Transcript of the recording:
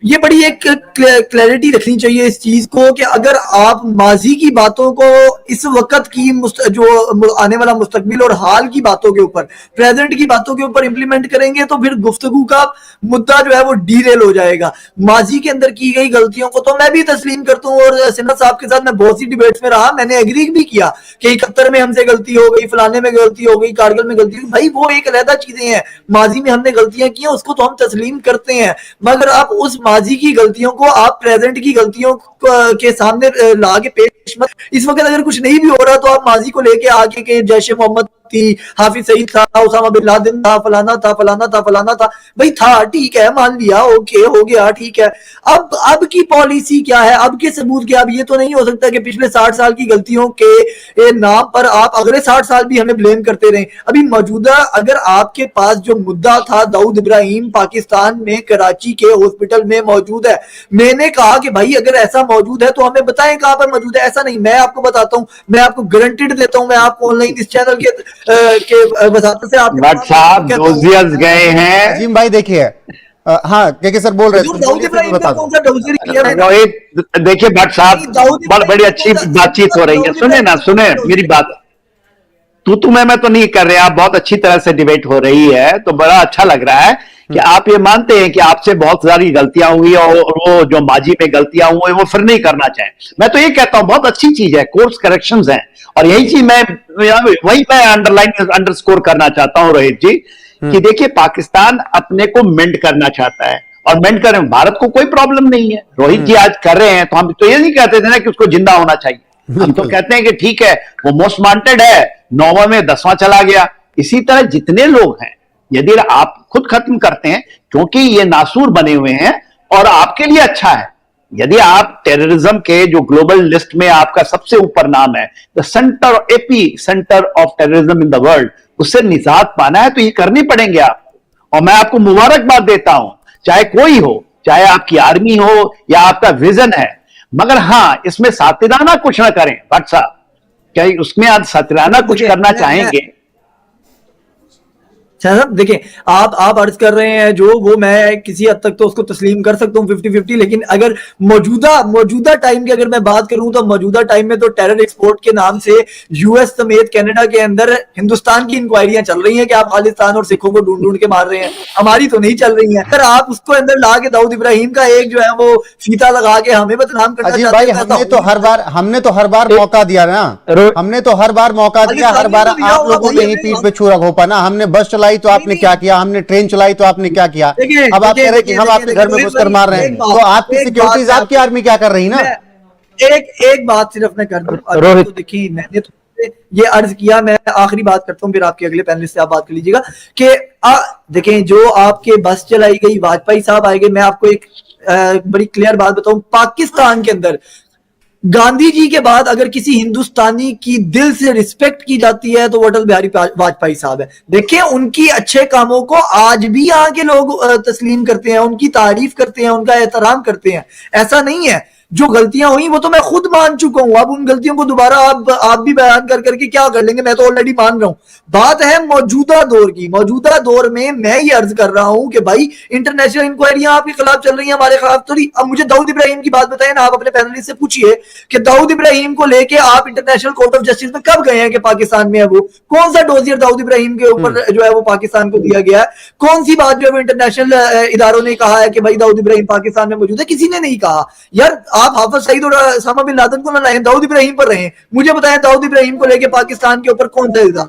ये बड़ी एक क्लैरिटी रखनी चाहिए इस चीज को कि अगर आप माजी की बातों को इस वक्त की जो आने वाला मुस्तकबिल और हाल की बातों के ऊपर, प्रेजेंट की बातों के ऊपर इंप्लीमेंट करेंगे तो फिर गुफ्तगू का मुद्दा जो है वो डीरेल हो जाएगा। माजी के अंदर की गई गलतियों को तो मैं भी तस्लीम करता हूँ और सिन्हा साहब के साथ मैं बहुत सी डिबेट्स में रहा, मैंने एग्री भी किया कि 71 में हमसे गलती हो गई, फलाने में गलती हो गई, कारगिल में गलती हो गई। भाई वो एक अलग चीजें हैं, माजी में हमने गलतियां की हैं उसको तो हम तस्लीम करते हैं, मगर आप उस माजी की गलतियों को आप प्रेजेंट की गलतियों के सामने ला के पेश मत। इस वक्त अगर कुछ नहीं भी हो रहा तो आप माजी को लेके आके के जैश मोहम्मद थी, हाफिज सईद था, उसामा बिन लादेन था, फलाना था, फलाना था, फलाना था, भाई था, ठीक है, मान लिया, ओके हो गया, ठीक है। अब की पॉलिसी क्या है, अब के सबूत क्या? अब ये तो नहीं हो सकता कि पिछले 60 साल की गलतियों के नाम पर आप अगले 60 साल भी हमें ब्लेम करते रहे। अभी मौजूदा अगर आपके पास जो मुद्दा था, दाऊद इब्राहिम पाकिस्तान में कराची के हॉस्पिटल में मौजूद है, मैंने कहा कि भाई अगर ऐसा मौजूद है तो हमें बताएं कहां पर मौजूद है। ऐसा नहीं, मैं आपको बताता हूं, मैं आपको गारंटीड देता हूं, मैं आपको ऑनलाइन इस चैनल के वजारत से आप बट साहब डोजियर्स गए हैं। अजीम भाई देखिए, हाँ के सर बोल रहे थे, देखिए भट्ट साहब बड़ी अच्छी बातचीत हो रही है, सुने ना, सुने मेरी बात, तू मैं तो नहीं कर रहे, आप बहुत अच्छी तरह से डिबेट हो रही है, तो बड़ा अच्छा लग रहा है कि आप ये मानते हैं कि आपसे बहुत सारी गलतियां हुई और वो जो माजी में गलतियां हुई वो फिर नहीं करना चाहें। मैं तो ये कहता हूं बहुत अच्छी चीज है, कोर्स करेक्शंस हैं, और यही चीज वही मैं अंडरस्कोर करना चाहता हूं रोहित जी, कि देखिए पाकिस्तान अपने को मेंड करना चाहता है और मेंड करें, भारत को कोई प्रॉब्लम नहीं है। रोहित जी आज कर रहे हैं तो हम तो ये नहीं कहते थे ना कि उसको जिंदा होना चाहिए, हम तो कहते हैं कि ठीक है वो मोस्ट वांटेड है, 9वां में 10वां चला गया। इसी तरह जितने लोग हैं यदि आप खुद खत्म करते हैं, क्योंकि ये नासूर बने हुए हैं और आपके लिए अच्छा है, यदि आप टेररिज्म के जो ग्लोबल लिस्ट में आपका सबसे ऊपर नाम है, the centre AP centre of terrorism in the world, उससे निजात पाना है तो ये करनी पड़ेंगे आप। और मैं आपको मुबारकबाद देता हूं, चाहे कोई हो, चाहे आपकी आर्मी हो या आपका विजन है, मगर हां इसमें सातिराना कुछ ना करें। भट्ट साहब क्या उसमें आप सातिराना कुछ करना चाहेंगे? साहब देखिए, आप अर्ज कर रहे हैं जो वो मैं किसी हद तक तो उसको तस्लीम कर सकता हूँ 50-50, लेकिन अगर मौजूदा टाइम की अगर मैं बात करूं तो मौजूदा टाइम में तो टेरर एक्सपोर्ट के नाम से यूएस समेत कनाडा के अंदर हिंदुस्तान की इंक्वायरियां चल रही हैं कि आप खालिस्तान और सिखों को ढूंढ के मार रहे हैं, हमारी तो नहीं चल रही है। अगर आप उसको अंदर ला के दाऊद इब्राहिम का एक जो है वो फीता लगा के हमें बदनाम करना चाहते हैं, हमने तो हर बार मौका दिया ना, हमने तो हर बार मौका दिया, हर बार आप लोगों ने ही पीठ पे छुरा घोंपा ना। हमने बस चलाई तो आपने क्या किया, हमने ट्रेन चलाई तो आपने क्या किया। अब आप कह रहे हैं कि हम आपके घर में घुसकर मार रहे हैं, तो आपकी सिक्योरिटीज आपकी आर्मी क्या कर रही ना। एक बात सिर्फ मैं कर दूं रोहित, तो देखिए मैंने तो ये अर्ज किया, मैं आखिरी बात करता हूं फिर आपके अगले पैनलिस्ट से आप बात कर लीजिएगा कि देखें जो आपके बस चलाई गई, वाजपेयी साहब आए गए, मैं आपको एक बड़ी क्लियर बात बताऊं, पाकिस्तान के अंदर गांधी जी के बाद अगर किसी हिंदुस्तानी की दिल से रिस्पेक्ट की जाती है तो वो अटल बिहारी वाजपेयी साहब है। देखिए उनकी अच्छे कामों को आज भी यहाँ के लोग तस्लीम करते हैं, उनकी तारीफ करते हैं, उनका एहतराम करते हैं। ऐसा नहीं है, जो गलतियां हुई वो तो मैं खुद मान चुका हूं, अब उन गलतियों को दोबारा आप भी बयान कर करके क्या कर लेंगे, मैं तो ऑलरेडी मान रहा हूं। बात है मौजूदा दौर की, मौजूदा दौर में मैं ये अर्ज कर रहा हूं कि भाई इंटरनेशनल इंक्वायरियां आपके खिलाफ चल रही हैं, हमारे खिलाफ थोड़ी। अब मुझे दाऊद इब्राहिम की बात बताएं ना, आप अपने पैनलिस्ट से पूछिए कि दाऊद इब्राहिम को लेके आप इंटरनेशनल कोर्ट ऑफ जस्टिस में कब गए हैं कि पाकिस्तान में है वो, कौन सा डोजियर दाऊद इब्राहिम के ऊपर जो है वो पाकिस्तान को दिया गया है, कौन सी बात जो है वो इंटरनेशनल इदारों ने कहा है कि भाई दाऊद इब्राहिम पाकिस्तान में मौजूद है, किसी ने नहीं कहा। यार आप हाफिज सईद उसामा बिन लादेन को ना लाएं, दाऊद इब्राहिम पर रहें। मुझे बताएं दाऊद इब्राहिम को लेके पाकिस्तान के ऊपर कौन सा इल्जाम,